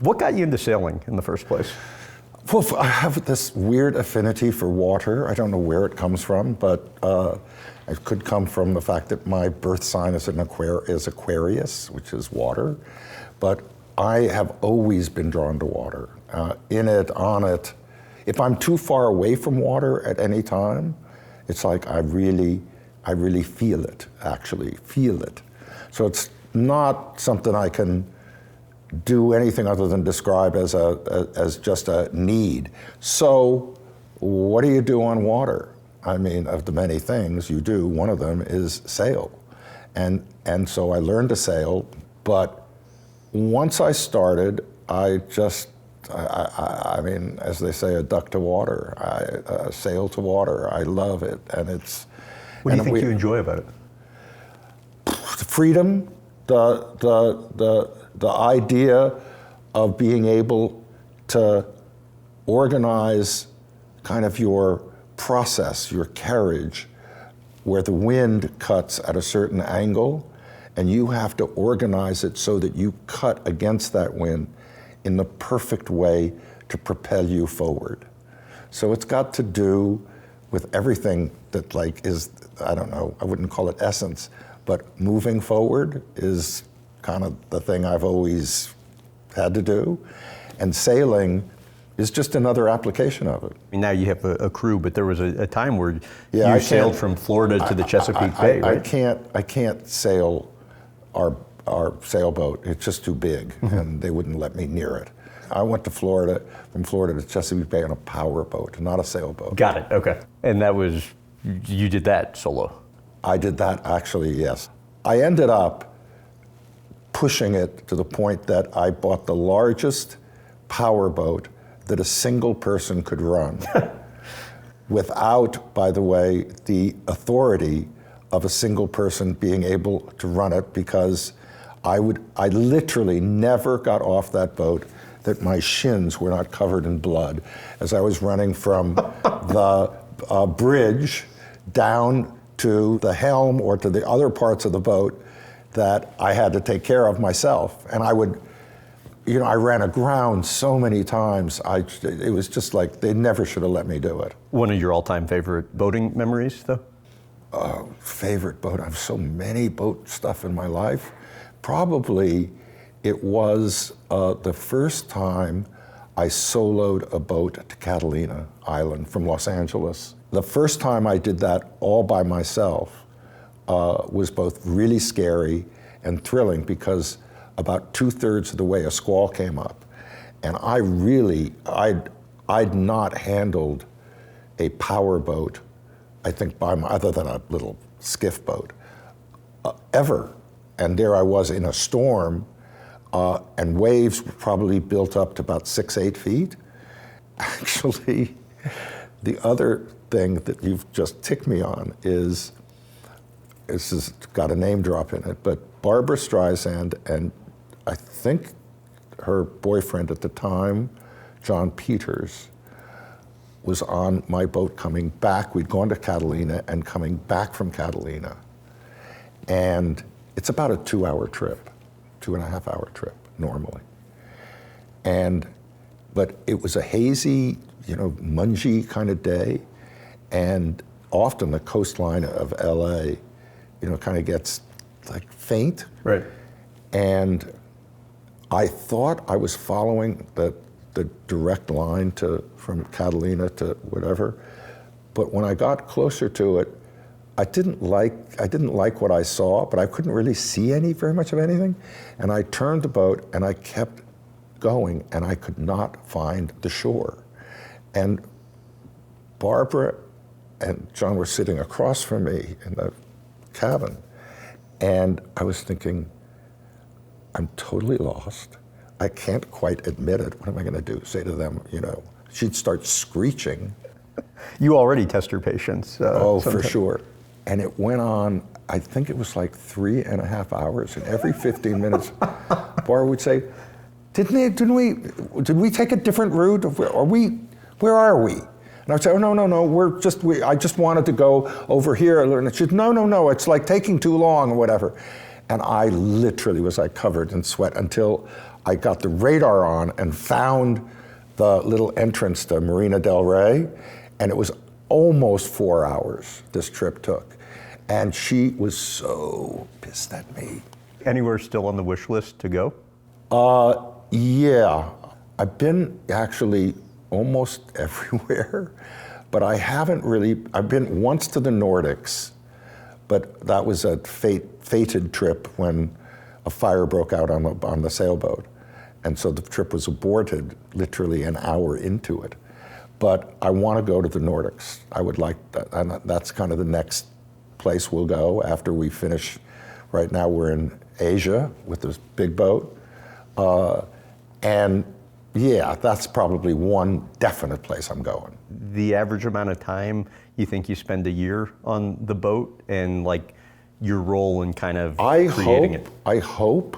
What got you into sailing in the first place? Well, I have this weird affinity for water. I don't know where it comes from, but it could come from the fact that my birth sign is Aquarius, which is water. But I have always been drawn to water. In it, on it. If I'm too far away from water at any time, it's like I really feel it, actually feel it. So it's not something I can do anything other than describe as just a need. So what do you do on water? I mean, of the many things you do, one of them is sail. And so I learned to sail, but once I started, I mean, as they say, a duck to water, a sail to water. I love it, and it's. What do you think you enjoy about it? The freedom, the idea of being able to organize kind of your process, your carriage, where the wind cuts at a certain angle, and you have to organize it so that you cut against that wind in the perfect way to propel you forward. So it's got to do with everything that is, I don't know, I wouldn't call it essence, but moving forward is kind of the thing I've always had to do. And sailing is just another application of it. I mean, now you have a crew, but there was a time where you sailed from Florida to the Chesapeake Bay, right? I can't sail our sailboat. It's just too big, and they wouldn't let me near it. I went to Florida, from Florida to Chesapeake Bay on a powerboat, not a sailboat. Got it, okay. And you did that solo? I did that, actually, yes. I ended up pushing it to the point that I bought the largest powerboat that a single person could run without, by the way, the authority of a single person being able to run it, because I literally never got off that boat that my shins were not covered in blood as I was running from the bridge down to the helm or to the other parts of the boat that I had to take care of myself. And I ran aground so many times. It was just like, they never should have let me do it. One of your all-time favorite boating memories, though? Favorite boat, I have so many boat stuff in my life. Probably it was the first time I soloed a boat to Catalina Island from Los Angeles. The first time I did that all by myself was both really scary and thrilling, because about 2/3 of the way a squall came up. And I'd not handled a powerboat, I think, other than a little skiff boat, ever. And there I was in a storm, and waves were probably built up to about 6-8 feet. Actually, the other thing that you've just ticked me on is, this has got a name drop in it, but Barbra Streisand and I think her boyfriend at the time, John Peters, was on my boat coming back. We'd gone to Catalina and coming back from Catalina. And it's about a 2-hour trip, 2.5-hour trip normally. But it was a hazy, mungy kind of day. And often the coastline of LA, kind of gets like faint. Right. And I thought I was following the direct line from Catalina to whatever, but when I got closer to it, I didn't like what I saw, but I couldn't really see very much of anything. And I turned the boat and I kept going, and I could not find the shore. And Barbara and John were sitting across from me in the cabin, and I was thinking, I'm totally lost. I can't quite admit it. What am I going to do? Say to them, she'd start screeching. You already test your patience. For sure. And it went on, I think it was like 3.5 hours, and every 15 minutes, Barbara would say, did we take a different route? Where are we? And I'd say, oh, no, I just wanted to go over here. And she'd, no, it's like taking too long or whatever. And I literally was covered in sweat until I got the radar on and found the little entrance to Marina del Rey, and it was almost 4 hours this trip took. And she was so pissed at me. Anywhere still on the wish list to go? Yeah, I've been actually almost everywhere, but I haven't really, I've been once to the Nordics, but that was a fated trip when a fire broke out on the sailboat. And so the trip was aborted literally an hour into it. But I want to go to the Nordics. I would like that, and that's kind of the next place we'll go after we finish. Right now we're in Asia with this big boat. And yeah, that's probably one definite place I'm going. The average amount of time you think you spend a year on the boat, and like your role in kind of creating it? I hope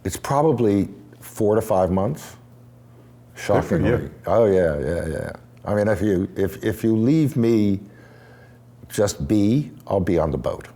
it's probably 4 to 5 months. Shockingly. Good for you. Oh yeah. I mean, if you leave me just be, I'll be on the boat.